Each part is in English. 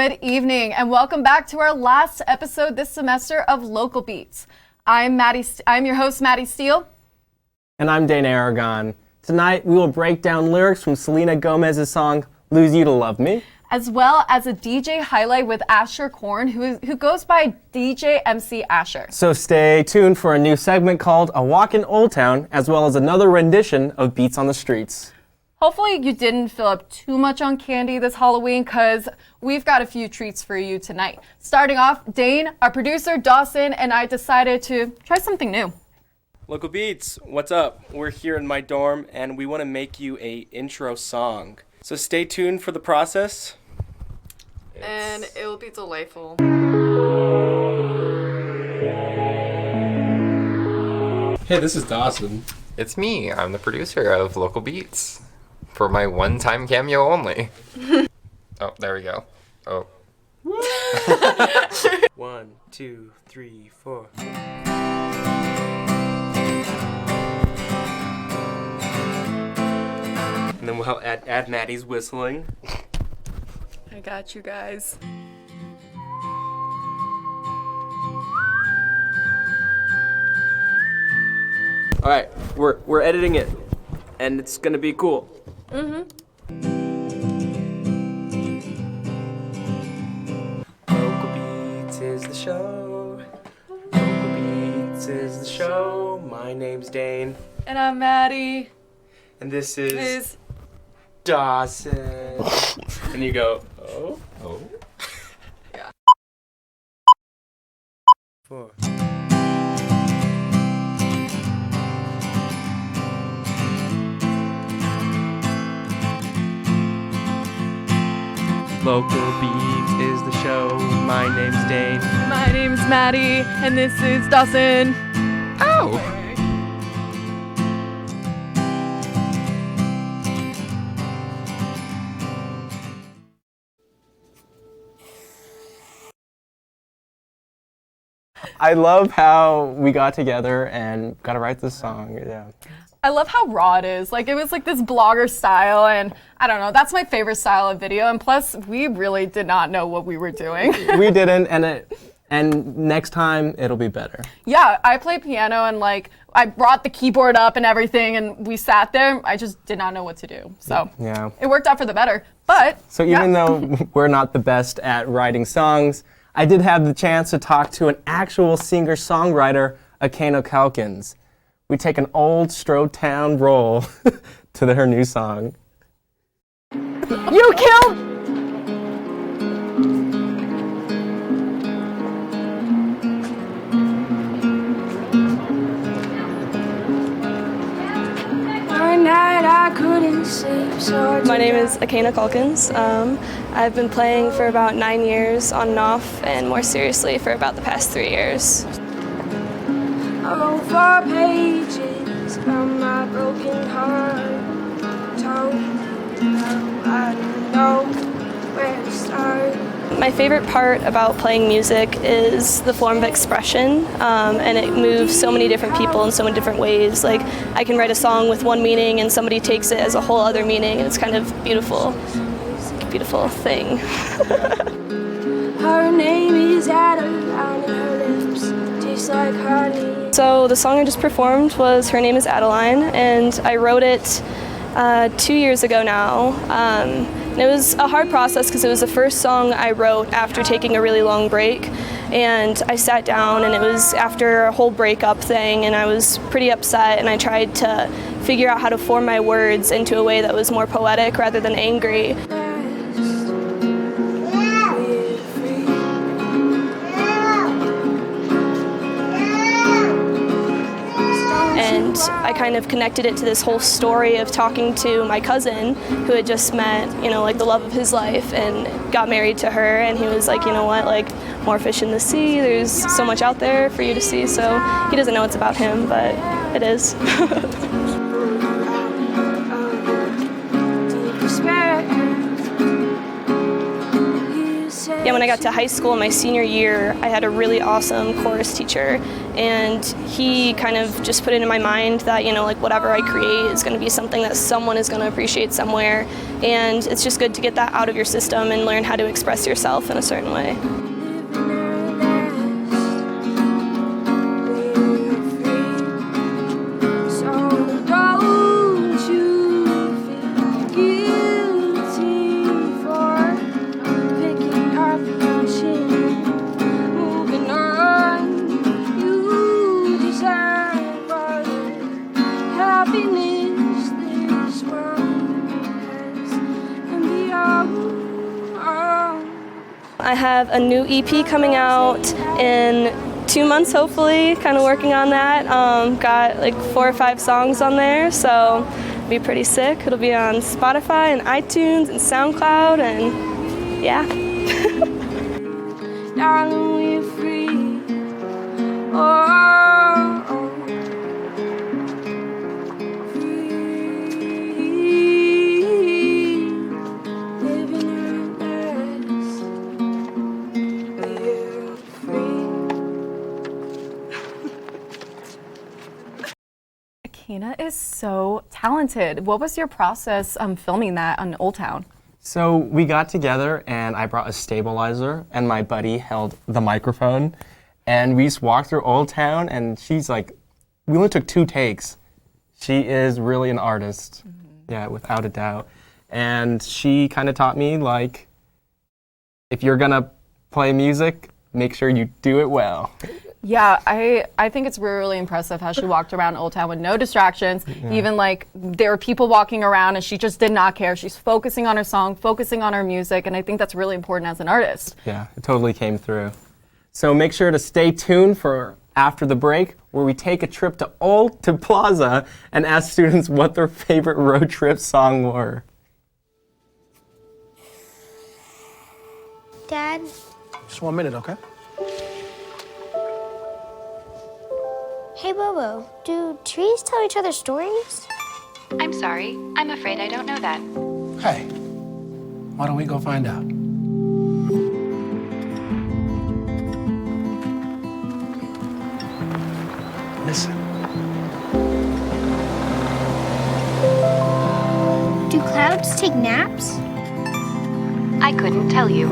Good evening and welcome back to our last episode this semester of Local Beats. I'm your host, Maddie Steele. And I'm Dane Aragon. Tonight we will break down lyrics from Selena Gomez's song, Lose You to Love Me. As well as a DJ highlight with Asher Korn, who goes by DJ MC Asher. So stay tuned for a new segment called A Walk in Old Town, as well as another rendition of Beats on the Streets. Hopefully you didn't fill up too much on candy this Halloween, because we've got a few treats for you tonight. Starting off, Dane, our producer, Dawson, and I decided to try something new. Local Beats, what's up? We're here in my dorm, and we want to make you a intro song. So stay tuned for the process. And it will be delightful. Hey, this is Dawson. It's me. I'm the producer of Local Beats. For my one-time cameo only. Oh, there we go. Oh. 1, 2, 3, 4. And then we'll add Maddie's whistling. I got you guys. All right, we're editing it, and it's gonna be cool. Mm-hmm. Local Beats is the show. Local Beats is the show. My name's Dane. And I'm Maddie. And this is Dawson. And you go, oh? Oh. Yeah. 4. Local Beats is the show. My name's Dane. My name's Maddie, and this is Dawson. Oh! I love how we got together and got to write this song. Yeah. I love how raw it is. Like, it was like this blogger style, and I don't know, that's my favorite style of video. And plus, we really did not know what we were doing. We didn't, and next time it'll be better. Yeah, I play piano, and like, I brought the keyboard up and everything, and we sat there. I just did not know what to do. So Yeah. it worked out for the better. But So even though we're not the best at writing songs, I did have the chance to talk to an actual singer-songwriter, Akano Calkins. We take an old Strode-town roll to her new song. You killed! One night I couldn't sleep, so My name is Akano Calkins. I've been playing for about 9 years on and off, and more seriously for about the past 3 years. I wrote 4 pages about my broken heart. Told you I don't know where to start. My favorite part about playing music is the form of expression, and it moves so many different people in so many different ways. Like, I can write a song with one meaning and somebody takes it as a whole other meaning, and it's kind of beautiful. It's like a beautiful thing. Her name is Adeline, and her lips taste like honey. So the song I just performed was Her Name is Adeline, and I wrote it 2 years ago now. And it was a hard process because it was the first song I wrote after taking a really long break. And I sat down, and it was after a whole breakup thing, and I was pretty upset, and I tried to figure out how to form my words into a way that was more poetic rather than angry. And I kind of connected it to this whole story of talking to my cousin who had just met, like the love of his life and got married to her, and he was like, you know what, like, more fish in the sea, there's so much out there for you to see. So he doesn't know it's about him, but it is. yeah, when I got to high school in my senior year, I had a really awesome chorus teacher, and he kind of just put it in my mind that, you know, like whatever I create is going to be something that someone is going to appreciate somewhere, and it's just good to get that out of your system and learn how to express yourself in a certain way. I have a new EP coming out in 2 months, hopefully, kind of working on that. Got like 4 or 5 songs on there, so it'll be pretty sick. It'll be on Spotify and iTunes and SoundCloud, and yeah. Darling, we're free. Oh. Akina is so talented. What was your process filming that on Old Town? So we got together and I brought a stabilizer and my buddy held the microphone and we just walked through Old Town and she's like, we only took 2 takes. She is really an artist, yeah, without a doubt. And she kind of taught me, like, if you're gonna play music, make sure you do it well. Yeah, I think it's really impressive how she walked around Old Town with no distractions. Yeah. Even like there were people walking around and she just did not care. She's focusing on her song, focusing on her music, and I think that's really important as an artist. Yeah, it totally came through. So make sure to stay tuned for after the break, where we take a trip to Alta Plaza and ask students what their favorite road trip song were. Dad? Just 1 minute, okay? Hey, Bobo, do trees tell each other stories? I'm sorry. I'm afraid I don't know that. Hey, why don't we go find out? Listen. Do clouds take naps? I couldn't tell you.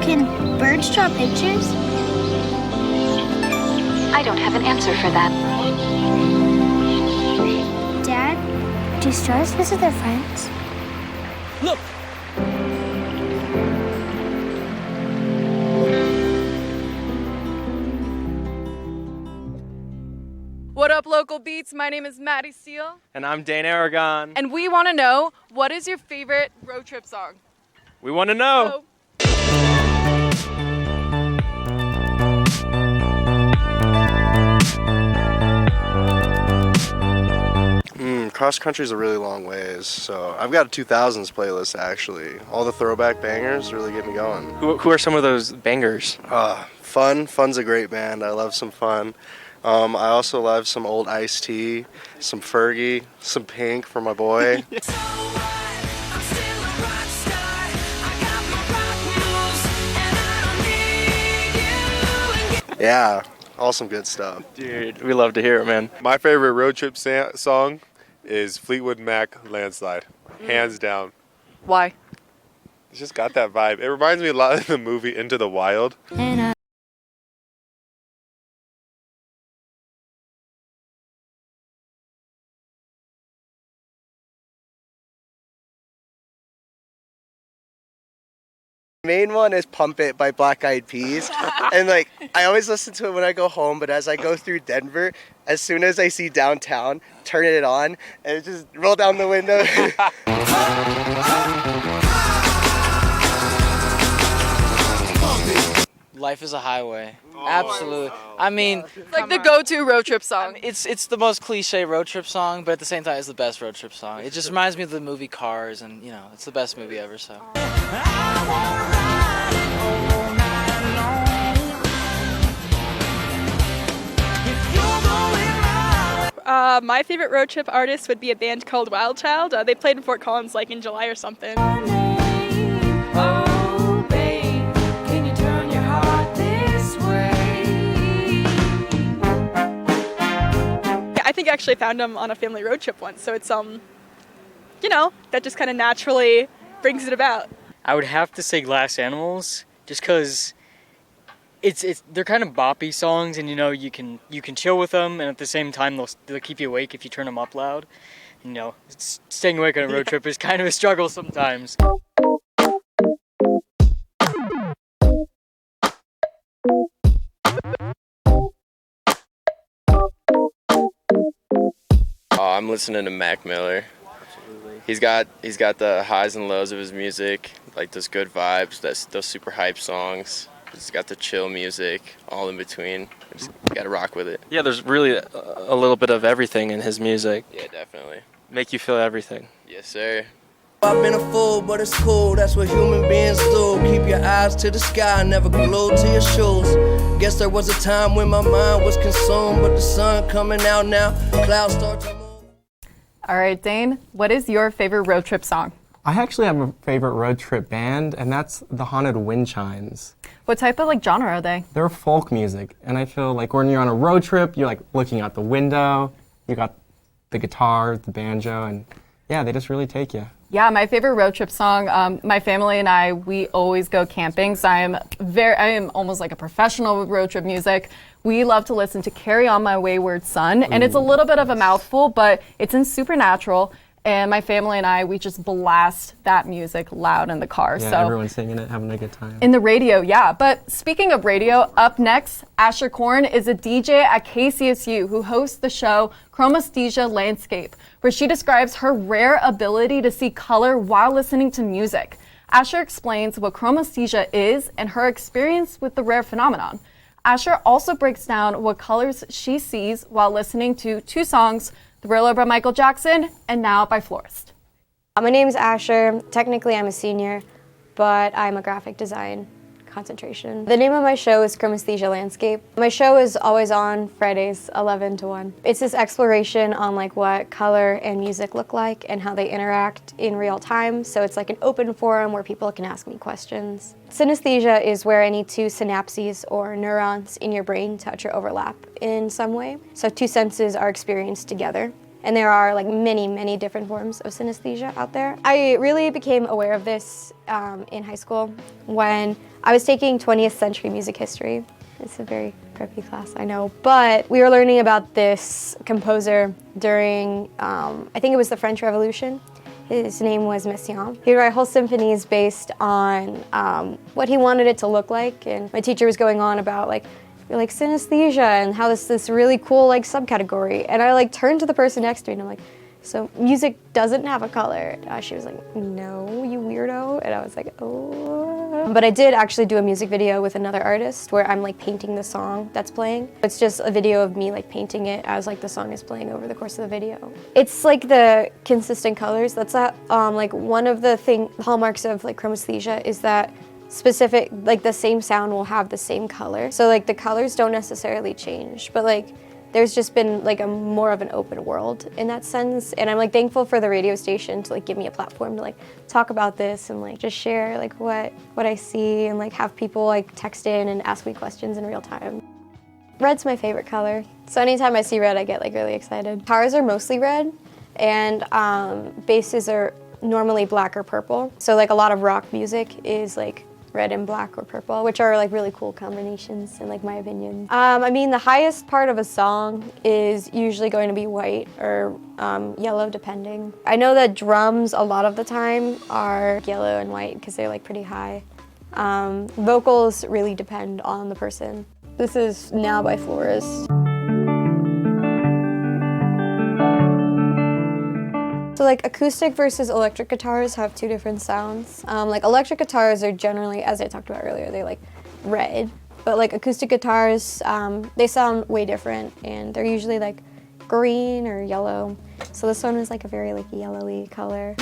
Can birds draw pictures? I don't have an answer for that. Dad, do stars visit their friends? Look! What up, Local Beats? My name is Maddie Steele. And I'm Dane Aragon. And we want to know, what is your favorite road trip song? We want to know. Cross country is a really long ways, so I've got a 2000s playlist actually. All the throwback bangers really get me going. Who are some of those bangers? Fun's a great band. I love some Fun. I also love some old Ice-T, some Fergie, some Pink for my boy. Yeah, all some good stuff. Dude, we love to hear it, man. My favorite road trip song is Fleetwood Mac, Landslide. Hands down. Why? It's just got that vibe. It reminds me a lot of the movie Into the Wild. Main one is Pump It by Black Eyed Peas, and like I always listen to it when I go home, but as I go through Denver, as soon as I see downtown, turn it on and just roll down the window. Life is a Highway. Absolutely. I mean, it's like the go-to road trip song. It's the most cliche road trip song, but at the same time, it's the best road trip song. It just reminds me of the movie Cars, and you know, it's the best movie ever. So. My favorite road trip artist would be a band called Wild Child. They played in Fort Collins like in July or something. Oh, babe, can you turn your heart this way? Yeah, I think I actually found them on a family road trip once, so it's you know, that just kind of naturally brings it about. I would have to say Glass Animals, just because they're kind of boppy songs, and you know you can chill with them, and at the same time they'll keep you awake if you turn them up loud. You know, staying awake on a road trip is kind of a struggle sometimes. Oh, I'm listening to Mac Miller. He's got the highs and lows of his music, like those good vibes, those super hype songs. He's got the chill music, all in between. Just gotta rock with it. Yeah, there's really a little bit of everything in his music. Yeah, definitely. Make you feel everything. Yes, sir. I've been a fool, but it's cool, that's what human beings do. Keep your eyes to the sky, never glued to your shoes. Guess there was a time when my mind was consumed, but the sun coming out now, clouds start to move. All right, Dane, what is your favorite road trip song? I actually have a favorite road trip band, and that's the Haunted Wind Chimes. What type of genre are they? They're folk music, and I feel like when you're on a road trip, you're like looking out the window, you got the guitar, the banjo, and yeah, they just really take you. Yeah, my favorite road trip song, my family and I, we always go camping, so I am almost like a professional with road trip music. We love to listen to Carry On My Wayward Son, and it's a little bit of a mouthful, but it's in Supernatural, and my family and I, we just blast that music loud in the car. Yeah, so everyone's singing it, having a good time. in the radio, yeah. But speaking of radio, up next, Asher Korn is a DJ at KCSU who hosts the show Chromis Tisha Landscape, where she describes her rare ability to see color while listening to music. Asher explains what Chromis Tisha is and her experience with the rare phenomenon. Asher also breaks down what colors she sees while listening to two songs, Thriller by Michael Jackson and Now by Florist. My name is Asher. Technically I'm a senior, but I'm a graphic design concentration. The name of my show is Chromis Tisha Landscape. My show is always on Fridays 11 to 1. It's this exploration on like what color and music look like and how they interact in real time. So it's like an open forum where people can ask me questions. Synesthesia is where any two synapses or neurons in your brain touch or overlap in some way. So two senses are experienced together. And there are like many, many different forms of synesthesia out there. I really became aware of this in high school when I was taking 20th century music history. It's a very preppy class, I know. But we were learning about this composer during, I think it was the French Revolution. His name was Messiaen. He would write whole symphonies based on what he wanted it to look like. And my teacher was going on about like synesthesia and how this really cool like subcategory. And I like turned to the person next to me and I'm like, so music doesn't have a color? She was like, no, you weirdo. And I was like, oh. But I did actually do a music video with another artist where I'm like painting the song that's playing. It's just a video of me like painting it as like the song is playing over the course of the video. It's like the consistent colors. That's like one of the hallmarks of like chromesthesia is that specific, like the same sound will have the same color. So like the colors don't necessarily change, but like there's just been like a more of an open world in that sense. And I'm like thankful for the radio station to like give me a platform to like talk about this and like just share like what I see and like have people like text in and ask me questions in real time. Red's my favorite color. So anytime I see red, I get like really excited. Guitars are mostly red and basses are normally black or purple. So like a lot of rock music is like red and black or purple, which are like really cool combinations in like my opinion. I mean, the highest part of a song is usually going to be white or yellow depending. I know that drums a lot of the time are yellow and white because they're like pretty high. Vocals really depend on the person. This is Now by Florist. So like acoustic versus electric guitars have two different sounds. Like electric guitars are generally, as I talked about earlier, they're like red. But like acoustic guitars, they sound way different and they're usually like green or yellow. So this one is like a very like yellowy color.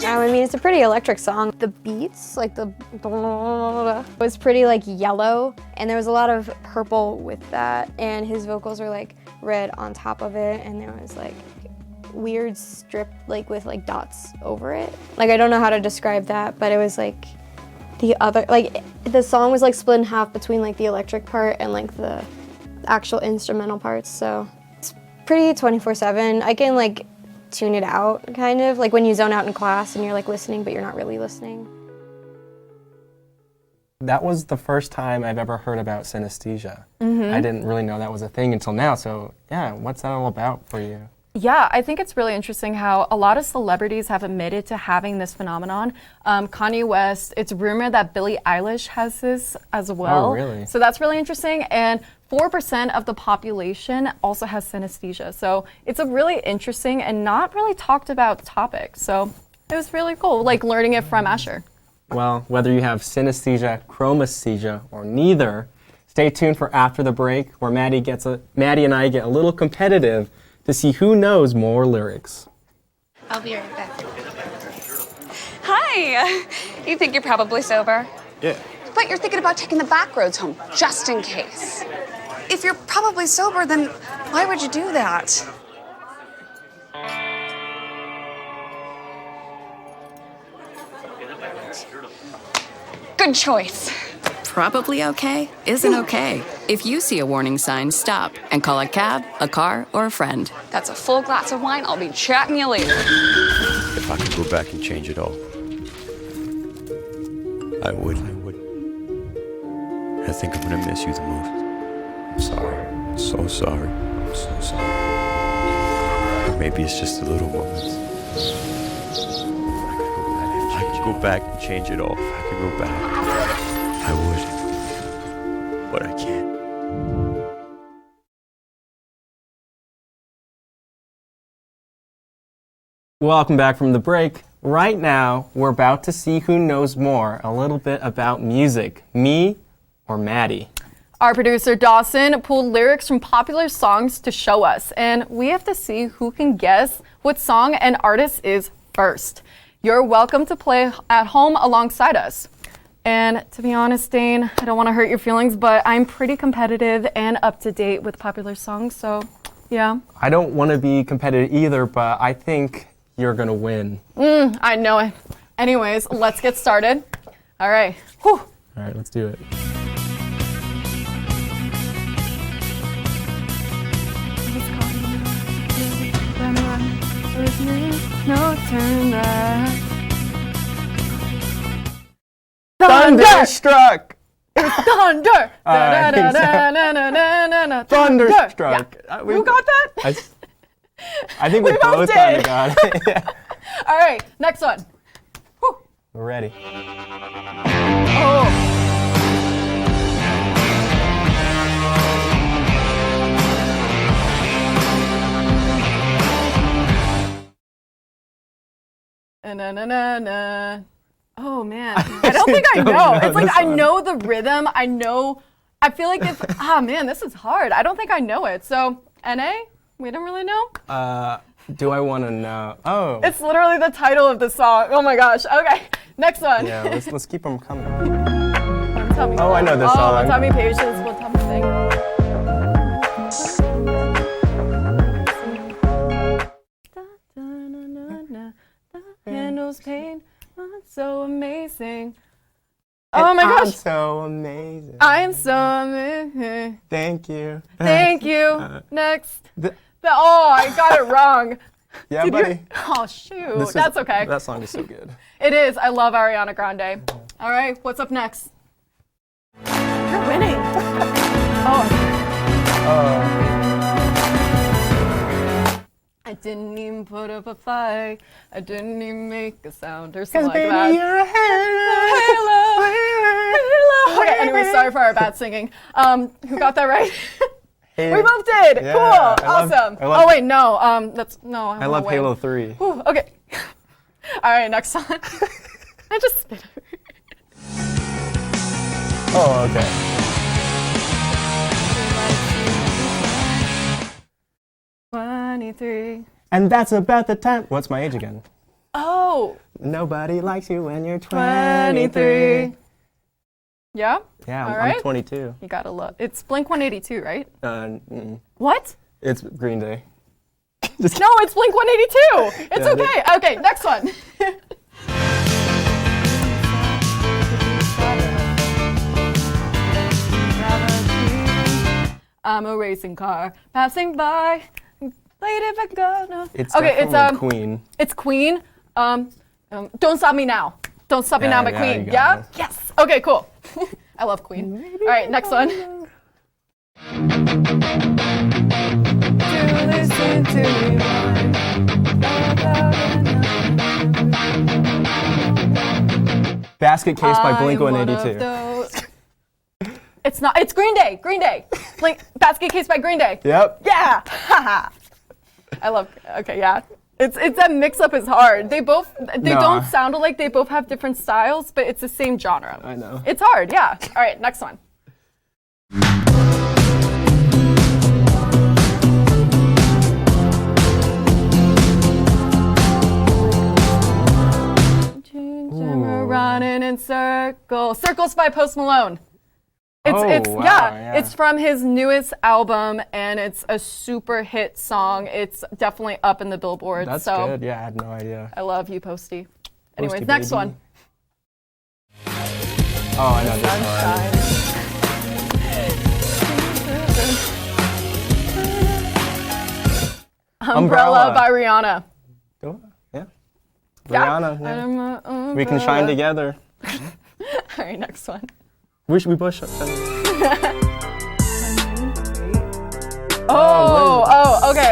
I mean, it's a pretty electric song. The beats, like the was pretty like yellow, and there was a lot of purple with that, and his vocals were like red on top of it, and there was like weird strip like with like dots over it. Like I don't know how to describe that, but it was like the song was like split in half between like the electric part and like the actual instrumental parts, so it's pretty 24/7. I can like tune it out, kind of like when you zone out in class and you're like listening but you're not really listening. That was the first time I've ever heard about synesthesia. I didn't really know that was a thing until now, so yeah, what's that all about for you? Yeah, I think it's really interesting how a lot of celebrities have admitted to having this phenomenon. Kanye West, it's rumored that Billie Eilish has this as well. Oh, really? So that's really interesting. And 4% of the population also has synesthesia. So it's a really interesting and not really talked about topic. So it was really cool, like learning it from Asher. Well, whether you have synesthesia, Chromis Tisha, or neither, stay tuned for After the Break, where Maddie and I get a little competitive to see who knows more lyrics. I'll be right back. Hi! You think you're probably sober? Yeah. But you're thinking about taking the back roads home, just in case. If you're probably sober, then why would you do that? Good choice. Probably okay isn't okay. If you see a warning sign, stop and call a cab, a car, or a friend. That's a full glass of wine. I'll be chatting you later. If I could go back and change it all, I would. I think I'm gonna miss you the most. I'm sorry. I'm so sorry. I'm so sorry. Or maybe it's just the little moments. If I could go back and change it all. If I could go back, I would. But I can't. Welcome back from the break. Right now, we're about to see who knows more a little bit about music, me or Maddie. Our producer Dawson pulled lyrics from popular songs to show us, and we have to see who can guess what song and artist is first. You're welcome to play at home alongside us. And to be honest, Dane, I don't want to hurt your feelings, but I'm pretty competitive and up to date with popular songs, so yeah. I don't want to be competitive either, but I think you're going to win. I know it. Anyways, let's get started. All right. Whew. All right, let's do it. No turn back. Thunderstruck! It's thunder! Thunderstruck! Yeah. Who got that? I think we both kind of got it. Yeah. All right, next one. Whew. We're ready. Oh. Na na na na. Oh man, I don't think I know. It's like I know the rhythm. I feel like if man, this is hard. I don't think I know it. So NA, we don't really know. Do I want to know? Oh. It's literally the title of the song. Oh my gosh. Okay, next one. Yeah, let's keep them coming. Oh, I know this song. One time me patience. One time me thing. Handles pain, so amazing. Oh my gosh. I'm so amazing. I am so amazing. Thank you. Thank you. Next. Oh, I got it wrong. Yeah, buddy. Oh, shoot. That's okay. That song is so good. It is. I love Ariana Grande. All right, what's up next? You're winning. I didn't even put up a fight. I didn't even make a sound or something like that. You're a halo. Okay, anyway, sorry for our bad singing. Who got that right? Hey. We both did. Yeah, Cool. Awesome. Oh wait, no. That's no. I love Halo 3. Whew, okay. All right, next song. I just spit it. Oh, okay. 23. And that's about the time. What's my age again? Oh. Nobody likes you when you're 23. Yeah? Yeah, All I'm right. 22. You gotta love. It's Blink-182, right? Mm-mm. What? It's Green Day. No, it's Blink-182. It's Yeah, okay. Okay, next one. I'm a racing car passing by. Lady Vagana. It's okay, it's definitely Queen. It's Queen. Don't Stop Me Now. Don't Stop Me Yeah, Now by yeah, Queen. you Yeah? got it. Yes. Okay, cool. I love Queen. All right, next one. To listen to me. Basket Case by I'm Blink-182. one of those- It's not. It's Green Day. Green Day. Basket Case by Green Day. Yep. Yeah. I love. Okay, yeah. It's that mix-up is hard. They don't sound alike. They both have different styles, but it's the same genre. I know. It's hard. Yeah. All right, next one. We're running in circles. Circles by Post Malone. It's from his newest album, and it's a super hit song. It's definitely up in the Billboard. That's so good. Yeah, I had no idea. I love you, Posty. Anyways, Posty, next baby. one. Oh, I know this one. Umbrella by Rihanna. Cool. Yeah. Yeah. Rihanna. Yeah. We can shine together. All right, next one. We both should.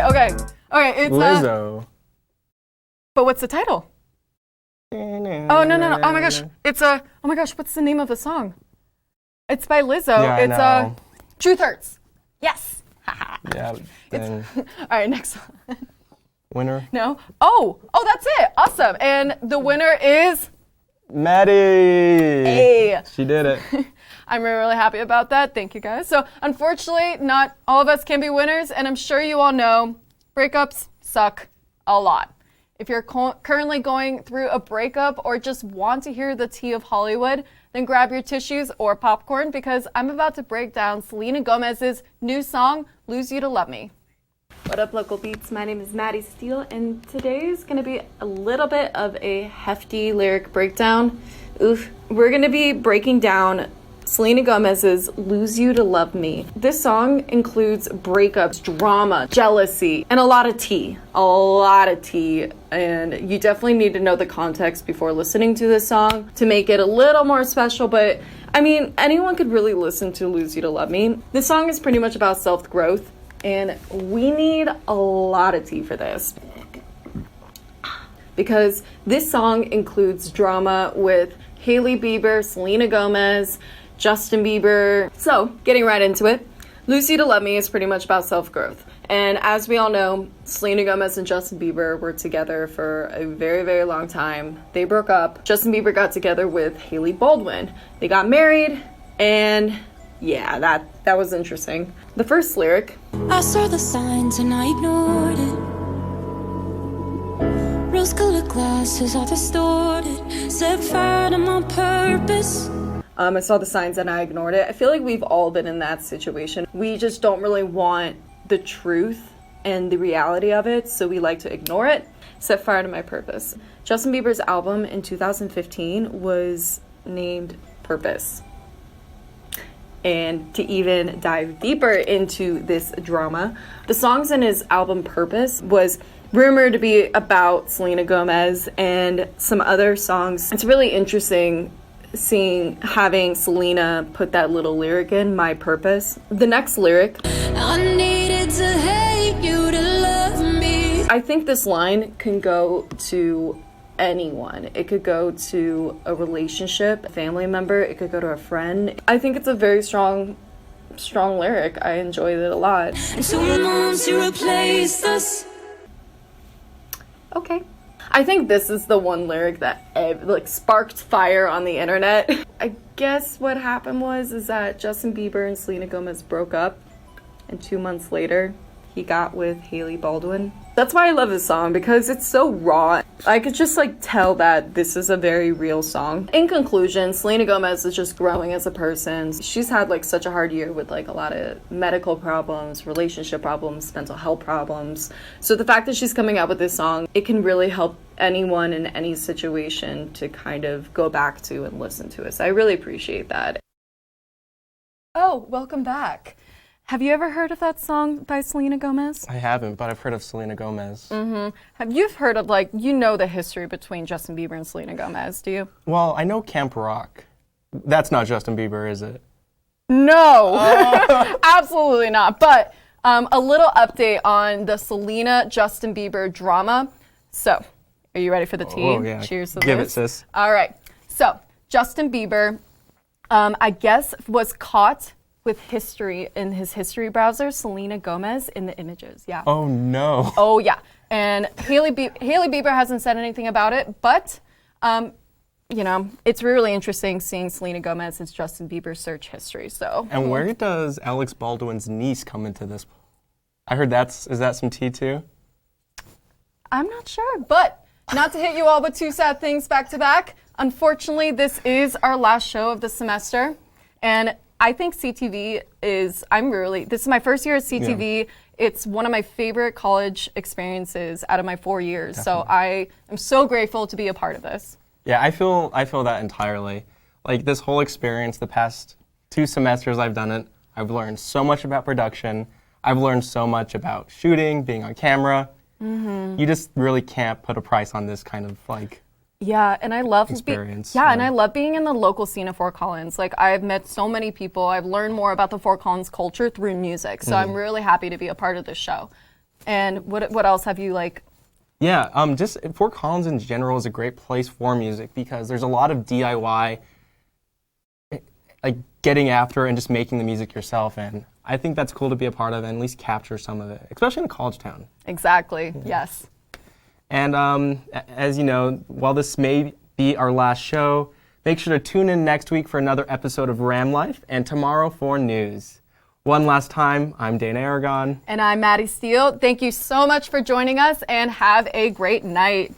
Okay. Okay, it's Lizzo. but what's the title? Oh no! Oh my gosh! It's oh my gosh! What's the name of the song? It's by Lizzo. Yeah, it's I know. Truth Hurts. Yes. Yeah. Dang. All right, next one. Winner. No. Oh, that's it. Awesome. And the winner is Maddie. Hey. She did it. I'm really happy about that. Thank you guys. So unfortunately, not all of us can be winners, and I'm sure you all know breakups suck a lot. If you're currently going through a breakup or just want to hear the tea of Hollywood, then grab your tissues or popcorn because I'm about to break down Selena Gomez's new song, Lose You to Love Me. What up, local beats? My name is Maddie Steele, and today is going to be a little bit of a hefty lyric breakdown. Oof. We're going to be breaking down Selena Gomez's Lose You to Love Me. This song includes breakups, drama, jealousy, and a lot of tea. A lot of tea. And you definitely need to know the context before listening to this song to make it a little more special, but I mean, anyone could really listen to Lose You to Love Me. This song is pretty much about self-growth, and we need a lot of tea for this. Because this song includes drama with Hailey Bieber, Selena Gomez, Justin Bieber. So, getting right into it, Lose You to Love Me is pretty much about self-growth. And as we all know, Selena Gomez and Justin Bieber were together for a very, very long time. They broke up. Justin Bieber got together with Hailey Baldwin. They got married, and yeah, that was interesting. The first lyric. I saw the signs and I ignored it. Rose-colored glasses are distorted. Set fire to my purpose. I saw the signs and I ignored it. I feel like we've all been in that situation. We just don't really want the truth and the reality of it, so we like to ignore it. Set fire to my purpose. Justin Bieber's album in 2015 was named Purpose. And to even dive deeper into this drama, the songs in his album Purpose was rumored to be about Selena Gomez and some other songs. It's really interesting having Selena put that little lyric in, My Purpose. The next lyric, I needed to hate you to love me. I think this line can go to anyone. It could go to a relationship, a family member, it could go to a friend. I think it's a very strong lyric. I enjoyed it a lot. And 2 months you replaced us. Okay. I think this is the one lyric that sparked fire on the internet. I guess what happened is that Justin Bieber and Selena Gomez broke up, and 2 months later, he got with Hailey Baldwin. That's why I love this song, because it's so raw. I could just like tell that this is a very real song. In conclusion, Selena Gomez is just growing as a person. She's had like such a hard year with like a lot of medical problems, relationship problems, mental health problems. So the fact that she's coming out with this song, it can really help anyone in any situation to kind of go back to and listen to it. So I really appreciate that. Oh, welcome back. Have you ever heard of that song by Selena Gomez? I haven't, but I've heard of Selena Gomez. Have you heard of, like, you know the history between Justin Bieber and Selena Gomez, do you? Well, I know Camp Rock. That's not Justin Bieber, is it? No, absolutely not. But a little update on the Selena-Justin Bieber drama. So, are you ready for the tea? Oh, yeah. Cheers to Give this. it, sis. All right. So, Justin Bieber, I guess, was caught with history in his history browser, Selena Gomez in the images. Yeah. Oh no. Oh yeah. And Hailey Bieber hasn't said anything about it, but you know, it's really interesting seeing Selena Gomez's Justin Bieber search history. So. And where does Alex Baldwin's niece come into this? I heard is that some tea too? I'm not sure, but not to hit you all with two sad things back to back. Unfortunately, this is our last show of the semester, and I think CTV this is my first year at CTV. Yeah. It's one of my favorite college experiences out of my 4 years. Definitely. So I am so grateful to be a part of this. Yeah, I feel that entirely. Like this whole experience, the past 2 semesters I've done it, I've learned so much about production. I've learned so much about shooting, being on camera. You just really can't put a price on this kind of like and I love experience. And I love being in the local scene of Fort Collins. Like I've met so many people. I've learned more about the Fort Collins culture through music. So I'm really happy to be a part of this show. And what else have you like? Yeah, just Fort Collins in general is a great place for music because there's a lot of DIY, like getting after and just making the music yourself. And I think that's cool to be a part of and at least capture some of it, especially in a college town. Exactly. Yes. And as you know, while this may be our last show, make sure to tune in next week for another episode of Ram Life and tomorrow for news. One last time, I'm Dane Aragon. And I'm Maddie Steele. Thank you so much for joining us and have a great night.